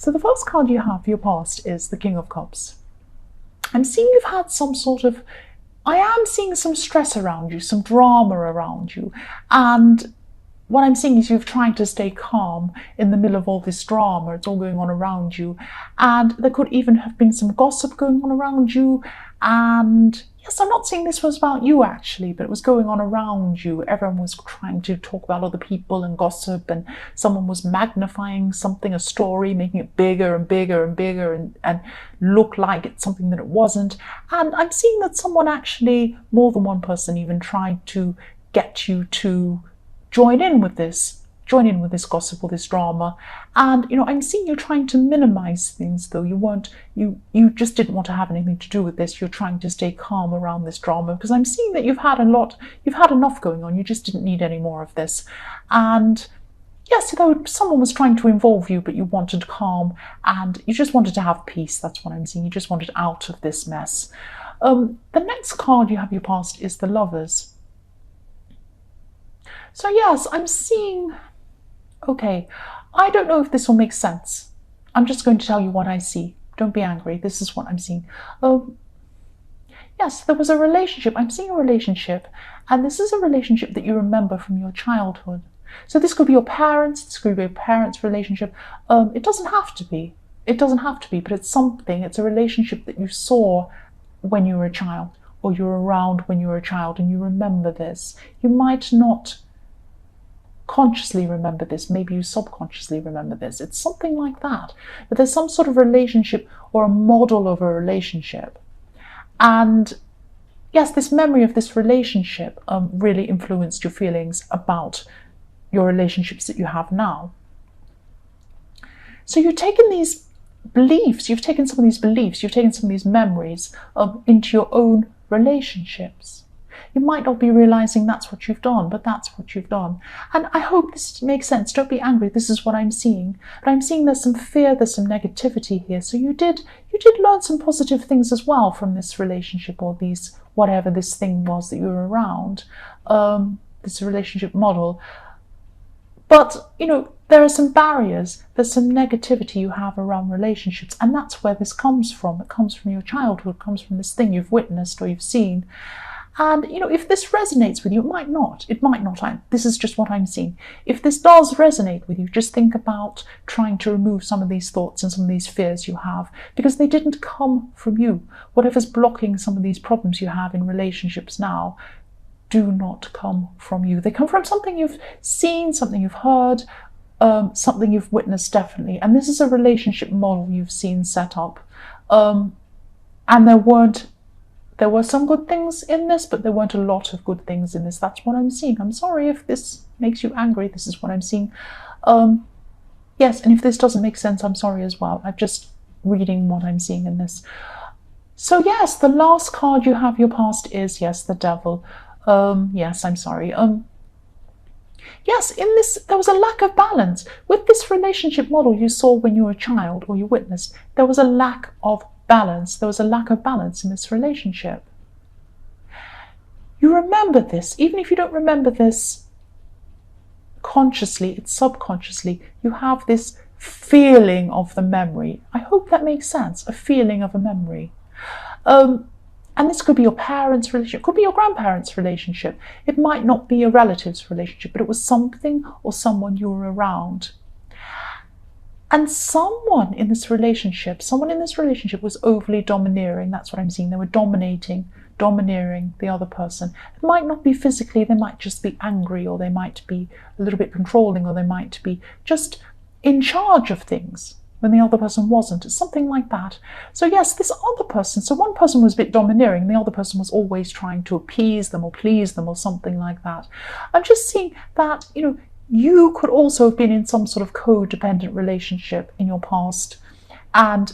So the first card you have for your past is the King of Cups. I'm seeing you've had some sort of, I am seeing some stress around you, some drama around you. And what I'm seeing is you've tried to stay calm in the middle of all this drama. It's all going on around you. And there could even have been some gossip going on around you. And yes, I'm not saying this was about you actually, but it was going on around you. Everyone was trying to talk about other people and gossip, and someone was magnifying something, a story, making it bigger and bigger and bigger and look like it's something that it wasn't. And I'm seeing that someone actually, more than one person even, tried to get you to join in with this gossip or this drama. And I'm seeing you trying to minimize things, though. You just didn't want to have anything to do with this. You're trying to stay calm around this drama, because I'm seeing that you've had enough going on. You just didn't need any more of this. And yes, though someone was trying to involve you, but you wanted calm and you just wanted to have peace. That's what I'm seeing. You just wanted out of this mess. The next card you have your past is the Lovers. So yes, I'm seeing, okay, I don't know if this will make sense. I'm just going to tell you what I see. Don't be angry. This is what I'm seeing. Yes, there was a relationship. I'm seeing a relationship, and this is a relationship that you remember from your childhood. So this could be your parents, this could be your parents' relationship. It doesn't have to be. It doesn't have to be, but it's something. It's a relationship that you saw when you were a child, or you were around when you were a child, and you remember this. You might not consciously remember this, maybe you subconsciously remember this. It's something like that. But there's some sort of relationship or a model of a relationship. And yes, this memory of this relationship really influenced your feelings about your relationships that you have now. So you've taken these beliefs, you've taken some of these memories into your own relationships. You might not be realizing that's what you've done, but that's what you've done. And I hope this makes sense. Don't be angry. This is what I'm seeing. But I'm seeing there's some fear, there's some negativity here. So you did learn some positive things as well from this relationship, or these, whatever this thing was that you were around, this relationship model. But, there are some barriers, there's some negativity you have around relationships, and that's where this comes from. It comes from your childhood, it comes from this thing you've witnessed or you've seen. And, if this resonates with you, it might not. This is just what I'm seeing. If this does resonate with you, just think about trying to remove some of these thoughts and some of these fears you have, because they didn't come from you. Whatever's blocking some of these problems you have in relationships now do not come from you. They come from something you've seen, something you've heard, something you've witnessed, definitely. And this is a relationship model you've seen set up. And there were some good things in this, but there weren't a lot of good things in this. That's what I'm seeing. I'm sorry if this makes you angry. This is what I'm seeing. Yes, and if this doesn't make sense, I'm sorry as well. I'm just reading what I'm seeing in this. So yes, the last card you have your past is, yes, the Devil. Yes, I'm sorry. Yes, in this, there was a lack of balance. With this relationship model you saw when you were a child, or you witnessed, there was a lack of balance. There was a lack of balance in this relationship. You remember this, even if you don't remember this consciously, it's subconsciously, you have this feeling of the memory. I hope that makes sense, a feeling of a memory. And this could be your parents' relationship, could be your grandparents' relationship. It might not be a relative's relationship, but it was something or someone you were around. And someone in this relationship was overly domineering. That's what I'm seeing. They were domineering the other person. It might not be physically, they might just be angry, or they might be a little bit controlling, or they might be just in charge of things when the other person wasn't. It's something like that. So yes, this other person, so one person was a bit domineering, the other person was always trying to appease them or please them or something like that. I'm just seeing that, you could also have been in some sort of codependent relationship in your past, and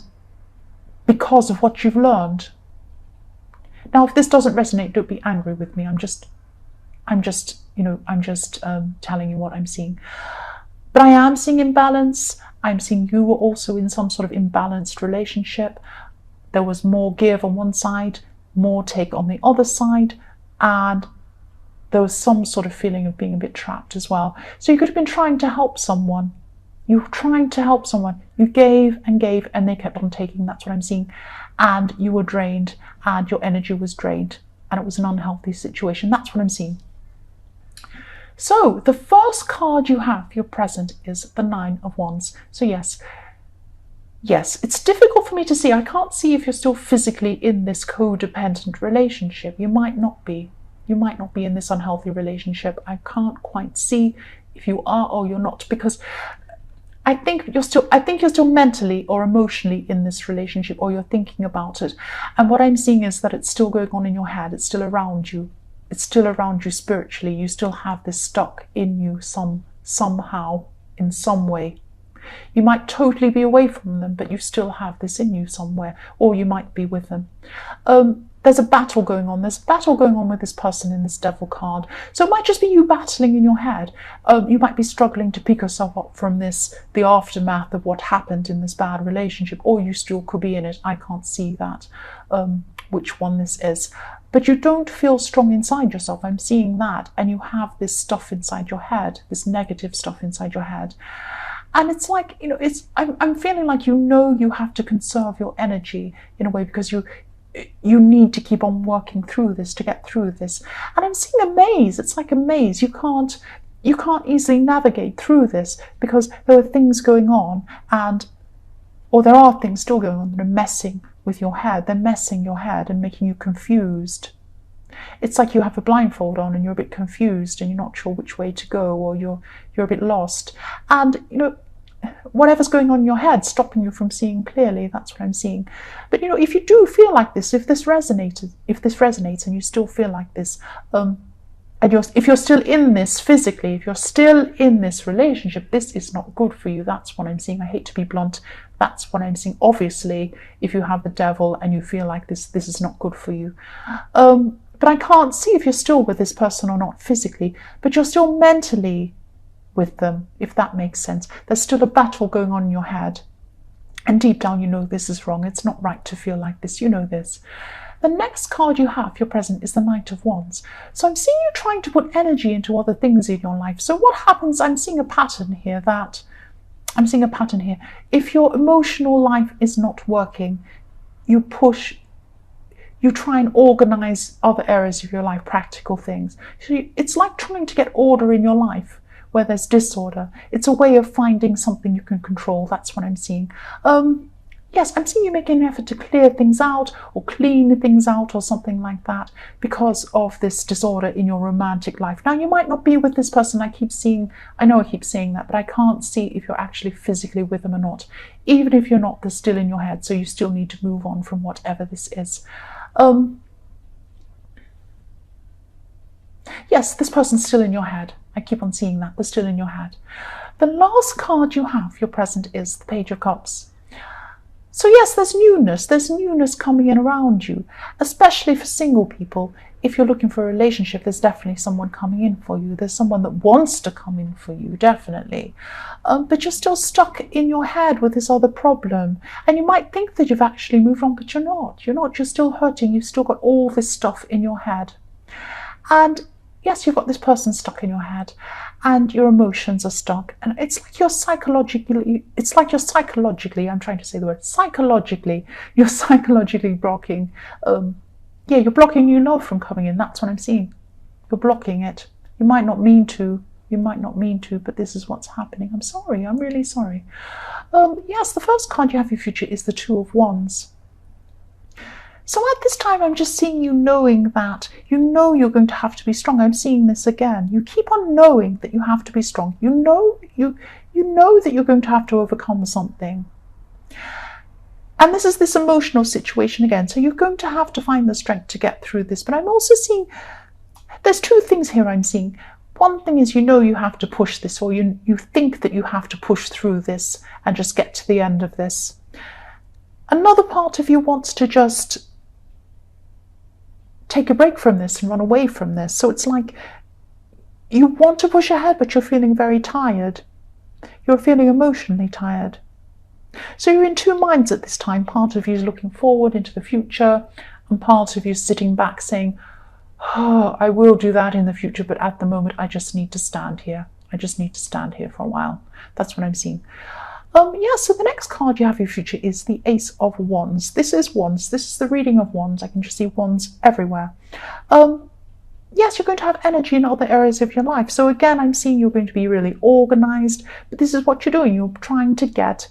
because of what you've learned. Now, if this doesn't resonate, don't be angry with me. I'm just telling you what I'm seeing. But I am seeing imbalance. I'm seeing you were also in some sort of imbalanced relationship. There was more give on one side, more take on the other side, and there was some sort of feeling of being a bit trapped as well. So you could have been trying to help someone, You were trying to help someone. You gave and gave and they kept on taking. That's what I'm seeing. And you were drained and your energy was drained and it was an unhealthy situation. That's what I'm seeing. So the first card you have, your present, is the Nine of Wands. So yes, it's difficult for me to see. I can't see if you're still physically in this codependent relationship. You might not be. You might not be in this unhealthy relationship. I can't quite see if you are or you're not, because I think you're still mentally or emotionally in this relationship, or you're thinking about it. And what I'm seeing is that it's still going on in your head. It's still around you. It's still around you spiritually. You still have this stuck in you somehow, in some way. You might totally be away from them, but you still have this in you somewhere, or you might be with them. There's a battle going on. There's a battle going on with this person in this Devil card. So it might just be you battling in your head. You might be struggling to pick yourself up from the aftermath of what happened in this bad relationship, or you still could be in it. I can't see that, which one this is. But you don't feel strong inside yourself. I'm seeing that. And you have this stuff inside your head, this negative stuff inside your head. And it's like, I'm feeling like you have to conserve your energy in a way, because you need to keep on working through this to get through this. And I'm seeing a maze. It's like a maze. You can't easily navigate through this, because there are things going on, or there are things still going on that are messing with your head. They're messing your head and making you confused. It's like you have a blindfold on and you're a bit confused and you're not sure which way to go, or you're a bit lost. And whatever's going on in your head, stopping you from seeing clearly. That's what I'm seeing. But if you do feel like this, if this resonates and you still feel like this, and if you're still in this physically, if you're still in this relationship, this is not good for you. That's what I'm seeing. I hate to be blunt. That's what I'm seeing. Obviously, if you have the Devil and you feel like this is not good for you. But I can't see if you're still with this person or not physically, but you're still mentally with them, if that makes sense. There's still a battle going on in your head. And deep down, this is wrong. It's not right to feel like this. You know this. The next card you have, your present, is the Knight of Wands. So I'm seeing you trying to put energy into other things in your life. So what happens, I'm seeing a pattern here. If your emotional life is not working, you try and organize other areas of your life, practical things. So it's like trying to get order in your life where there's disorder. It's a way of finding something you can control. That's what I'm seeing. Yes, I'm seeing you making an effort to clear things out or clean things out or something like that because of this disorder in your romantic life. Now, you might not be with this person. I keep saying that, but I can't see if you're actually physically with them or not. Even if you're not, they're still in your head, so you still need to move on from whatever this is. Yes, this person's still in your head. I keep on seeing that. They're still in your head. The last card you have, your present, is the Page of Cups. So yes, there's newness coming in around you, especially for single people. If you're looking for a relationship, there's definitely someone coming in for you. There's someone that wants to come in for you, definitely. But you're still stuck in your head with this other problem. And you might think that you've actually moved on, but you're not. You're still hurting. You've still got all this stuff in your head. And yes, you've got this person stuck in your head and your emotions are stuck. And it's like you're psychologically blocking. You're blocking new love from coming in. That's what I'm seeing. You're blocking it. You might not mean to, but this is what's happening. I'm sorry. I'm really sorry. Yes, the first card you have in your future is the Two of Wands. So at this time, I'm just seeing you knowing that you're going to have to be strong. I'm seeing this again. You keep on knowing that you have to be strong. You know that you're going to have to overcome something. And this is this emotional situation again. So you're going to have to find the strength to get through this. But I'm also seeing, there's two things here I'm seeing. One thing is you have to push this, or you think that you have to push through this and just get to the end of this. Another part of you wants to just take a break from this and run away from this. So it's like you want to push ahead, but you're feeling very tired. You're feeling emotionally tired. So you're in two minds at this time. Part of you is looking forward into the future, and part of you is sitting back saying, oh, I will do that in the future, but at the moment I just need to stand here. I just need to stand here for a while. That's what I'm seeing. Yeah, so the next card you have in your future is the Ace of Wands. This is Wands. This is the reading of Wands. I can just see Wands everywhere. Yes, you're going to have energy in other areas of your life. So again, I'm seeing you're going to be really organized, but this is what you're doing. You're trying to get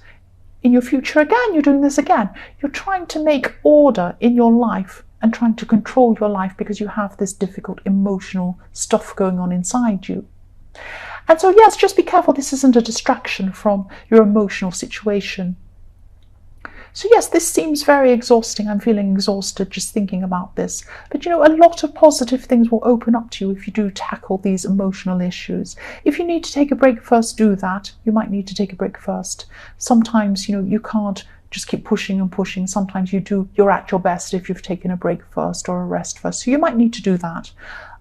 in your future again. You're doing this again. You're trying to make order in your life and trying to control your life because you have this difficult emotional stuff going on inside you. And so, yes, just be careful. This isn't a distraction from your emotional situation. So yes, this seems very exhausting. I'm feeling exhausted just thinking about this. But a lot of positive things will open up to you if you do tackle these emotional issues. If you need to take a break first, do that. You might need to take a break first. Sometimes, you can't just keep pushing and pushing. Sometimes you're at your best if you've taken a break first or a rest first. So you might need to do that.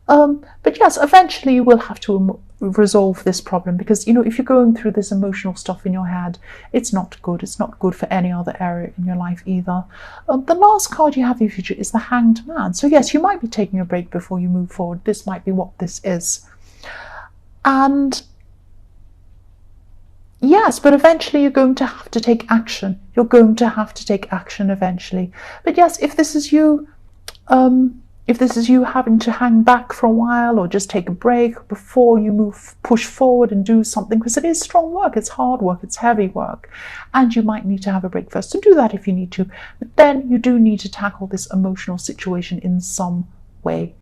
But yes, eventually you will have to resolve this problem because, if you're going through this emotional stuff in your head, it's not good. It's not good for any other area in your life either. The last card you have in your future is the Hanged Man. So yes, you might be taking a break before you move forward. This might be what this is. And yes, but eventually you're going to have to take action. You're going to have to take action eventually. But yes, if this is you, having to hang back for a while or just take a break before you push forward and do something, because it is strong work, it's hard work, it's heavy work, and you might need to have a break first. So do that if you need to, but then you do need to tackle this emotional situation in some way.